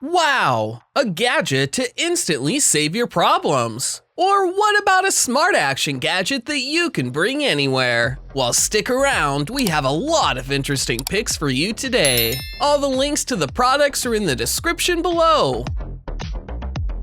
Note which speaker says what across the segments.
Speaker 1: Wow, a gadget to instantly save your problems. Or what about a smart action gadget that you can bring anywhere? Well, stick around, we have a lot of interesting picks for you today. All the links to the products are in the description below.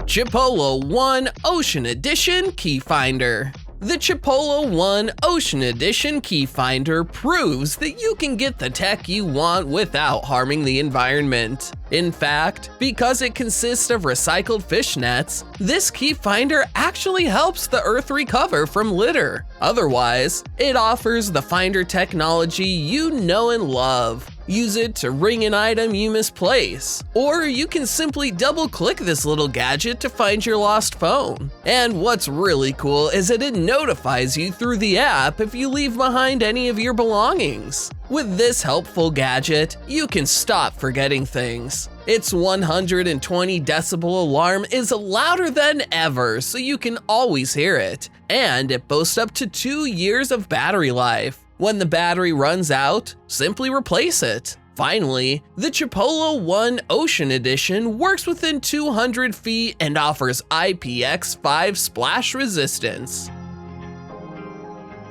Speaker 1: Chipolo ONE Ocean Edition Key Finder. The Chipolo ONE Ocean Edition Key Finder proves that you can get the tech you want without harming the environment. In fact, because it consists of recycled fish nets, this key finder actually helps the Earth recover from litter. Otherwise, it offers the finder technology you know and love. Use it to ring an item you misplace, or you can simply double-click this little gadget to find your lost phone. And what's really cool is that it notifies you through the app if you leave behind any of your belongings. With this helpful gadget, you can stop forgetting things. Its 120 decibel alarm is louder than ever, so you can always hear it, and it boasts up to 2 years of battery life. When the battery runs out, simply replace it. Finally, the Chipolo ONE Ocean Edition works within 200 feet and offers IPX5 splash resistance.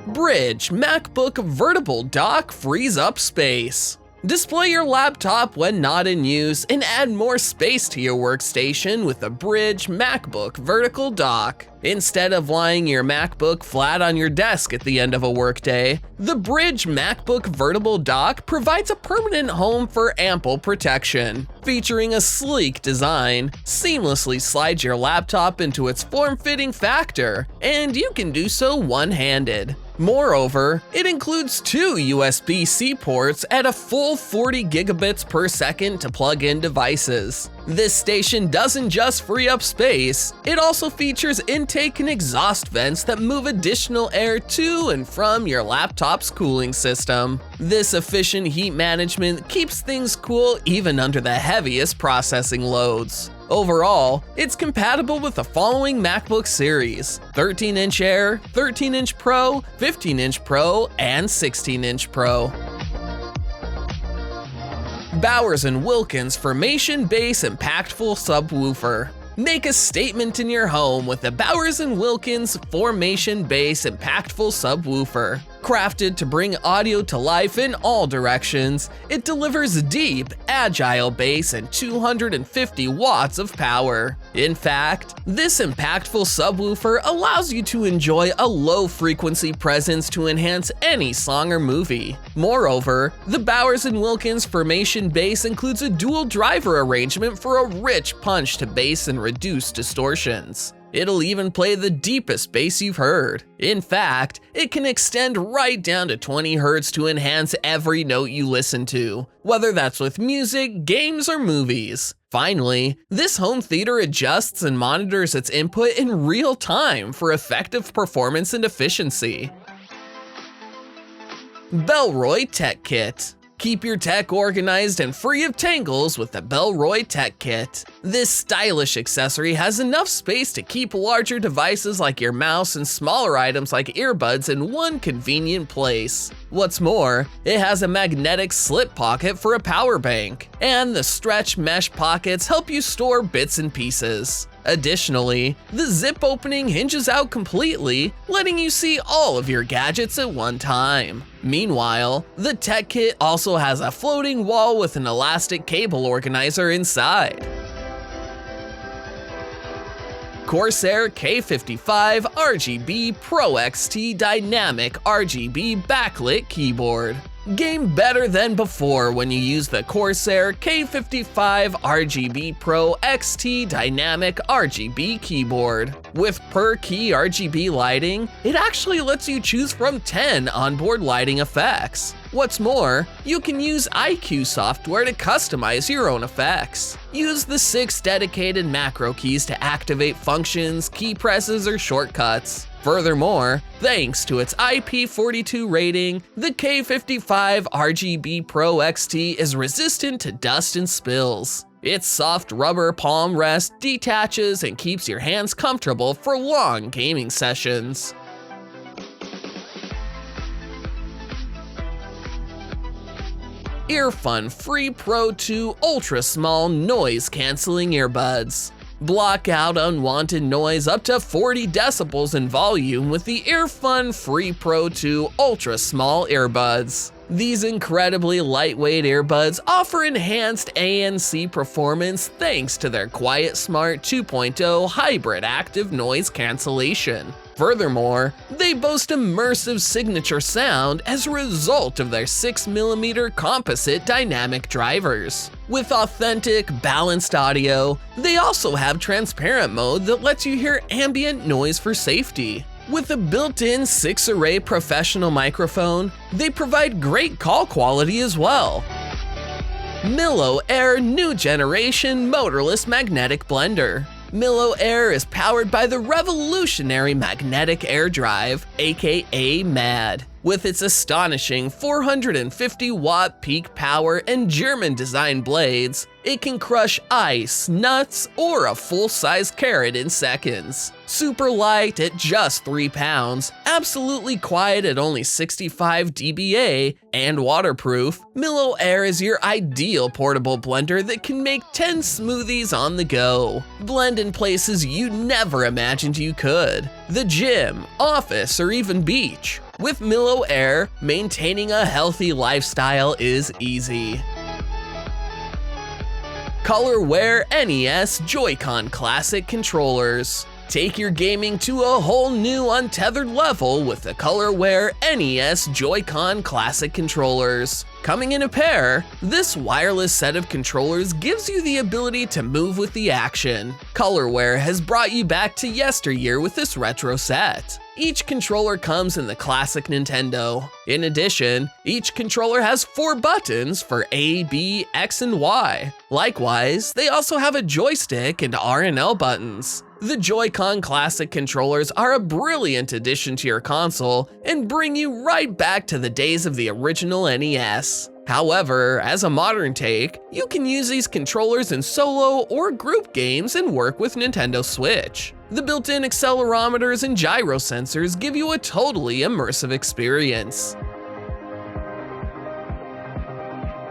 Speaker 1: Brydge MacBook Vertical Dock frees up space. Display your laptop when not in use and add more space to your workstation with the Brydge MacBook Vertical Dock. Instead of lying your MacBook flat on your desk at the end of a workday, the Brydge MacBook Vertical Dock provides a permanent home for ample protection. Featuring a sleek design, seamlessly slides your laptop into its form-fitting factor, and you can do so one-handed. Moreover, it includes 2 USB-C ports at a full 40 gigabits per second to plug in devices. This station doesn't just free up space, it also features intake and exhaust vents that move additional air to and from your laptop's cooling system. This efficient heat management keeps things cool even under the heaviest processing loads. Overall, it's compatible with the following MacBook series: 13-inch Air, 13-inch Pro, 15-inch Pro, and 16-inch Pro. Bowers & Wilkins Formation Bass Impactful Subwoofer. Make a statement in your home with the Bowers & Wilkins Formation Bass Impactful Subwoofer. Crafted to bring audio to life in all directions, it delivers deep, agile bass and 250 watts of power. In fact, this impactful subwoofer allows you to enjoy a low-frequency presence to enhance any song or movie. Moreover, the Bowers & Wilkins Formation Bass includes a dual driver arrangement for a rich punch to bass and reduce distortions. It'll even play the deepest bass you've heard. In fact, it can extend right down to 20 Hz to enhance every note you listen to, whether that's with music, games, or movies. Finally, this home theater adjusts and monitors its input in real time for effective performance and efficiency. Bellroy Tech Kit. Keep your tech organized and free of tangles with the Bellroy Tech Kit. This stylish accessory has enough space to keep larger devices like your mouse and smaller items like earbuds in one convenient place. What's more, it has a magnetic slip pocket for a power bank, and the stretch mesh pockets help you store bits and pieces. Additionally, the zip opening hinges out completely, letting you see all of your gadgets at one time. Meanwhile, the Tech Kit also has a floating wall with an elastic cable organizer inside. Corsair K55 RGB Pro XT Dynamic RGB-Backlit Keyboard. Game better than before when you use the Corsair K55 RGB Pro XT Dynamic RGB Keyboard. With per-key RGB lighting, it actually lets you choose from 10 onboard lighting effects. What's more, you can use iCue software to customize your own effects. Use the 6 dedicated macro keys to activate functions, key presses, or shortcuts. Furthermore, thanks to its IP42 rating, the K55 RGB Pro XT is resistant to dust and spills. Its soft rubber palm rest detaches and keeps your hands comfortable for long gaming sessions. EarFun Free Pro 2 Ultrasmall Noise Cancelling Earbuds. Block out unwanted noise up to 40 decibels in volume with the EarFun Free Pro 2 Ultrasmall Earbuds. These incredibly lightweight earbuds offer enhanced ANC performance thanks to their Quiet Smart 2.0 hybrid active noise cancellation. Furthermore, they boast immersive signature sound as a result of their 6mm composite dynamic drivers. With authentic, balanced audio, they also have transparent mode that lets you hear ambient noise for safety. With a built-in 6-array professional microphone, they provide great call quality as well. Millo Air New Generation Motorless Magnetic Blender. Millo Air is powered by the revolutionary magnetic air drive, aka MAD. With its astonishing 450-watt peak power and German-designed blades, it can crush ice, nuts, or a full-size carrot in seconds. Super light at just 3 pounds, absolutely quiet at only 65 dBA, and waterproof, Millo Air is your ideal portable blender that can make 10 smoothies on the go. Blend in places you never imagined you could. The gym, office, or even beach. With Millo Air, maintaining a healthy lifestyle is easy. ColorWare NES Joy-Con Classic Controllers. Take your gaming to a whole new untethered level with the ColorWare NES Joy-Con Classic Controllers. Coming in a pair, this wireless set of controllers gives you the ability to move with the action. ColorWare has brought you back to yesteryear with this retro set. Each controller comes in the classic Nintendo. In addition, each controller has 4 buttons for A, B, X, and Y. Likewise, they also have a joystick and R and L buttons. The Joy-Con Classic controllers are a brilliant addition to your console and bring you right back to the days of the original NES. However, as a modern take, you can use these controllers in solo or group games and work with Nintendo Switch. The built-in accelerometers and gyro sensors give you a totally immersive experience.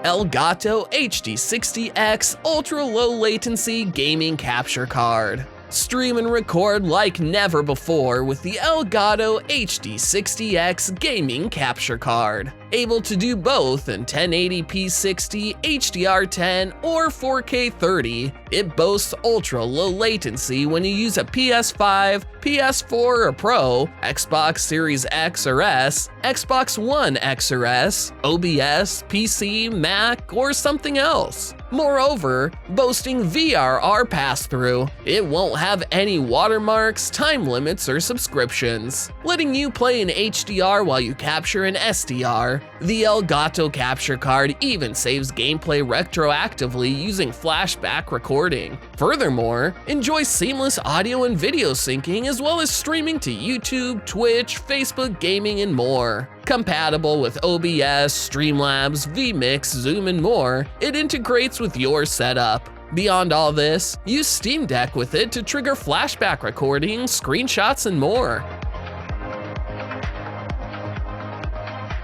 Speaker 1: Elgato HD60X Ultra-Low-Latency Gaming Capture Card. Stream and record like never before with the Elgato HD60X Gaming Capture Card. Able to do both in 1080p 60, HDR10, or 4K 30, it boasts ultra-low latency when you use a PS5, PS4 or Pro, Xbox Series X or S, Xbox One X or S, OBS, PC, Mac, or something else. Moreover, boasting VRR pass-through, it won't have any watermarks, time limits, or subscriptions. Letting you play in HDR while you capture an SDR, the Elgato Capture Card even saves gameplay retroactively using flashback recording. Furthermore, enjoy seamless audio and video syncing as well as streaming to YouTube, Twitch, Facebook Gaming, and more. Compatible with OBS, Streamlabs, vMix, Zoom, and more, it integrates with your setup. Beyond all this, use Steam Deck with it to trigger flashback recording, screenshots, and more.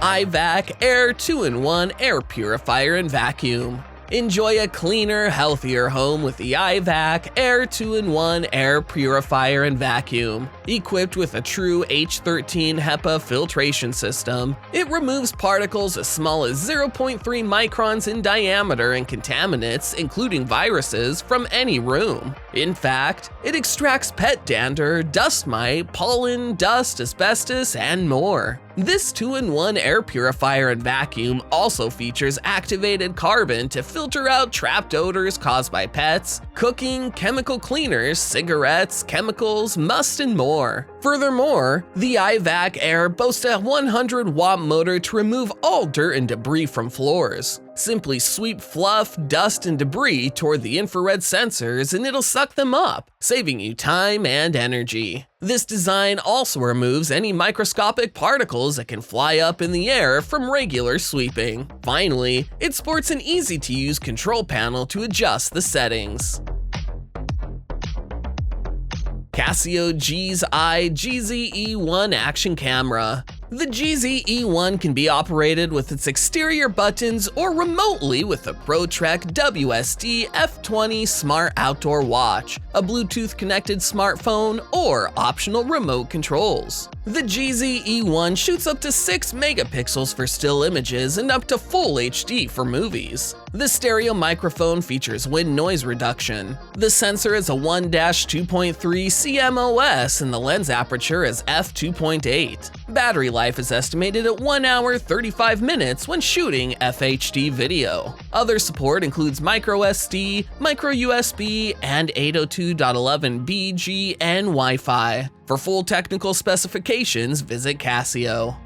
Speaker 1: EyeVac Air 2-in-1 Air Purifier and Vacuum. Enjoy a cleaner, healthier home with the EyeVac Air 2-in-1 Air Purifier and Vacuum. Equipped with a true H13 HEPA filtration system, it removes particles as small as 0.3 microns in diameter and contaminants, including viruses, from any room. In fact, it extracts pet dander, dust mite, pollen, dust, asbestos, and more. This 2-in-1 air purifier and vacuum also features activated carbon to filter out trapped odors caused by pets, cooking, chemical cleaners, cigarettes, chemicals, must, and more. Furthermore, the EyeVac Air boasts a 100-watt motor to remove all dirt and debris from floors. Simply sweep fluff, dust, and debris toward the infrared sensors and it'll suck them up, saving you time and energy. This design also removes any microscopic particles that can fly up in the air from regular sweeping. Finally, it sports an easy-to-use control panel to adjust the settings. Casio GZE-1 Action Camera. The GZ-E1 can be operated with its exterior buttons or remotely with the ProTrek WSD F20 Smart Outdoor Watch, a Bluetooth-connected smartphone, or optional remote controls. The GZ-E1 shoots up to 6 megapixels for still images and up to full HD for movies. The stereo microphone features wind noise reduction. The sensor is a 1-2.3 CMOS and the lens aperture is f2.8. Battery life is estimated at 1 hour 35 minutes when shooting FHD video. Other support includes microSD, microUSB, and 802.11bg and Wi-Fi. For full technical specifications, visit Casio.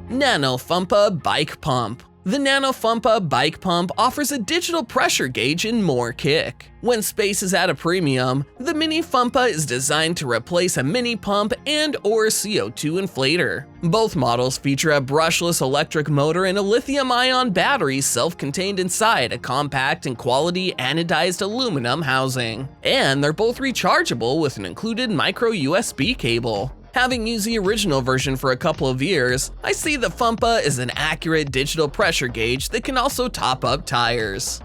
Speaker 1: Nano Fumpa Bike Pump. The Nano Fumpa Bike Pump offers a digital pressure gauge and more kick. When space is at a premium, the Mini Fumpa is designed to replace a mini pump and/or CO2 inflator. Both models feature a brushless electric motor and a lithium-ion battery self-contained inside a compact and quality anodized aluminum housing. And they're both rechargeable with an included micro USB cable. Having used the original version for a couple of years, I see the Fumpa is an accurate digital pressure gauge that can also top up tires.